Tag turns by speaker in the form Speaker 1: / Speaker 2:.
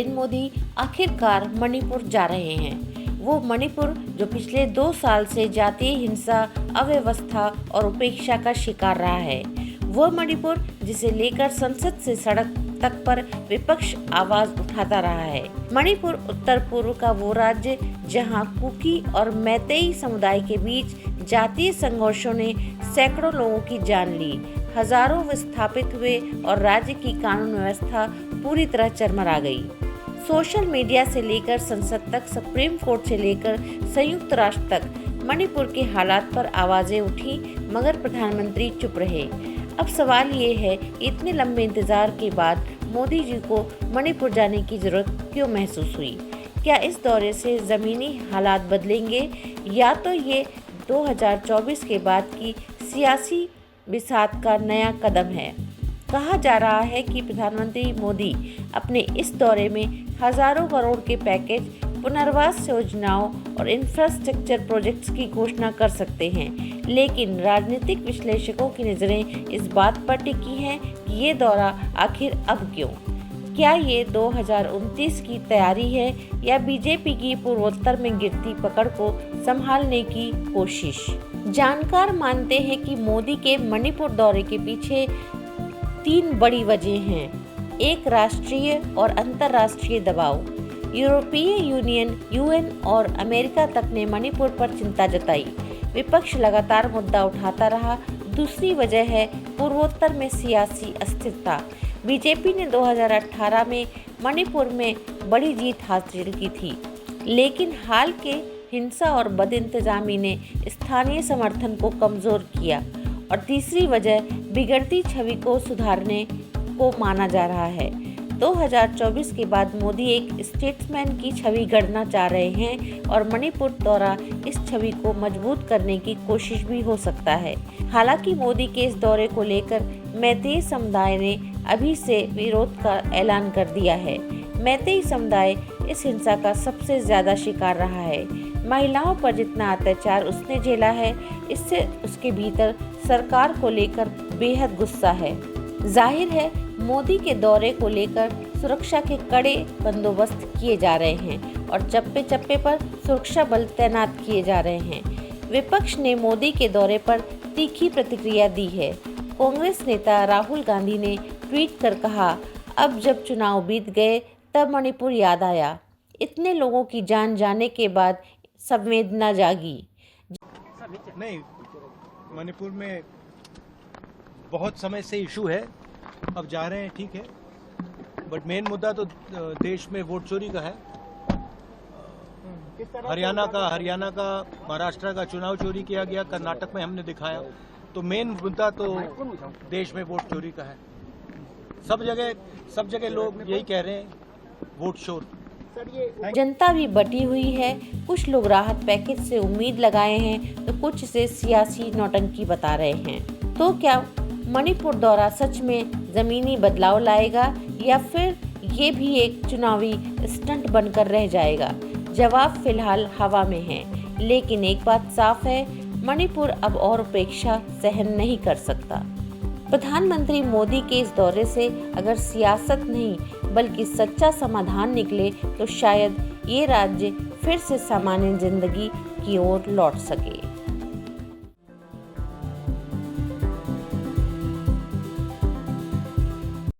Speaker 1: नरेंद्र मोदी आखिरकार मणिपुर जा रहे हैं। वो मणिपुर जो पिछले 2 साल से जातीय हिंसा, अव्यवस्था और उपेक्षा का शिकार रहा है, वह मणिपुर जिसे लेकर संसद से सड़क तक पर विपक्ष आवाज उठाता रहा है। मणिपुर उत्तर पूर्व का वो राज्य जहां कुकी और मैतेई समुदाय के बीच जातीय संघर्षों ने सैकड़ों लोगों की जान ली, हजारों विस्थापित हुए और राज्य की कानून व्यवस्था पूरी तरह चरमरा गई। सोशल मीडिया से लेकर संसद तक, सुप्रीम कोर्ट से लेकर संयुक्त राष्ट्र तक मणिपुर के हालात पर आवाजें उठी, मगर प्रधानमंत्री चुप रहे। अब सवाल ये है कि इतने लंबे इंतजार के बाद मोदी जी को मणिपुर जाने की जरूरत क्यों महसूस हुई? क्या इस दौरे से ज़मीनी हालात बदलेंगे या तो ये 2024 के बाद की सियासी बिसात का नया कदम है? कहा जा रहा है कि प्रधानमंत्री मोदी अपने इस दौरे में हजारों करोड़ के पैकेज, पुनर्वास योजनाओं और इंफ्रास्ट्रक्चर प्रोजेक्ट्स की घोषणा कर सकते हैं, लेकिन राजनीतिक विश्लेषकों की नज़रें इस बात पर टिकी हैं कि ये दौरा आखिर अब क्यों? क्या ये 2029 की तैयारी है या बीजेपी की पूर्वोत्तर में गिरती पकड़ को संभालने की कोशिश? जानकार मानते हैं कि मोदी के मणिपुर दौरे के पीछे 3 बड़ी वजह हैं। एक, राष्ट्रीय और अंतर्राष्ट्रीय दबाव। यूरोपीय यूनियन, यूएन और अमेरिका तक ने मणिपुर पर चिंता जताई। विपक्ष लगातार मुद्दा उठाता रहा। दूसरी वजह है पूर्वोत्तर में सियासी अस्थिरता। बीजेपी ने 2018 में मणिपुर में बड़ी जीत हासिल की थी, लेकिन हाल के हिंसा और बदइंतजामी ने स्थानीय समर्थन को कमजोर किया। और तीसरी वजह बिगड़ती छवि को सुधारने को माना जा रहा है। 2024 के बाद मोदी एक स्टेट्समैन की छवि गढ़ना चाह रहे हैं और मणिपुर दौरा इस छवि को मजबूत करने की कोशिश भी हो सकता है। हालांकि मोदी के इस दौरे को लेकर मैतेई समुदाय ने अभी से विरोध का ऐलान कर दिया है। मैतेई समुदाय इस हिंसा का सबसे ज्यादा शिकार रहा है। महिलाओं पर जितना अत्याचार उसने झेला है, इससे उसके भीतर सरकार को लेकर बेहद गुस्सा है। जाहिर है मोदी के दौरे को लेकर सुरक्षा के कड़े बंदोबस्त किए जा रहे हैं और चप्पे चप्पे पर सुरक्षा बल तैनात किए जा रहे हैं। विपक्ष ने मोदी के दौरे पर तीखी प्रतिक्रिया दी है। कांग्रेस नेता राहुल गांधी ने ट्वीट कर कहा, अब जब चुनाव बीत गए तब मणिपुर याद आया। इतने लोगों की जान जाने के बाद संवेदना जागी।
Speaker 2: नहीं, मणिपुर में बहुत समय से इशू है, अब जा रहे हैं, ठीक है, बट मेन मुद्दा तो देश में वोट चोरी का है। हरियाणा का महाराष्ट्र का चुनाव चोरी किया गया, कर्नाटक में हमने दिखाया। तो मेन मुद्दा तो देश में वोट चोरी का है। सब जगह लोग यही कह रहे हैं, वोट चोर।
Speaker 1: जनता भी बटी हुई है। कुछ लोग राहत पैकेज से उम्मीद लगाए हैं तो कुछ इसे सियासी नौटंकी बता रहे हैं। तो क्या मणिपुर दौरा सच में जमीनी बदलाव लाएगा या फिर ये भी एक चुनावी स्टंट बनकर रह जाएगा? जवाब फिलहाल हवा में है, लेकिन एक बात साफ है, मणिपुर अब और उपेक्षा सहन नहीं कर सकता। प्रधानमंत्री मोदी के इस दौरे से अगर सियासत नहीं बल्कि सच्चा समाधान निकले तो शायद ये राज्य फिर से सामान्य जिंदगी की ओर लौट सके।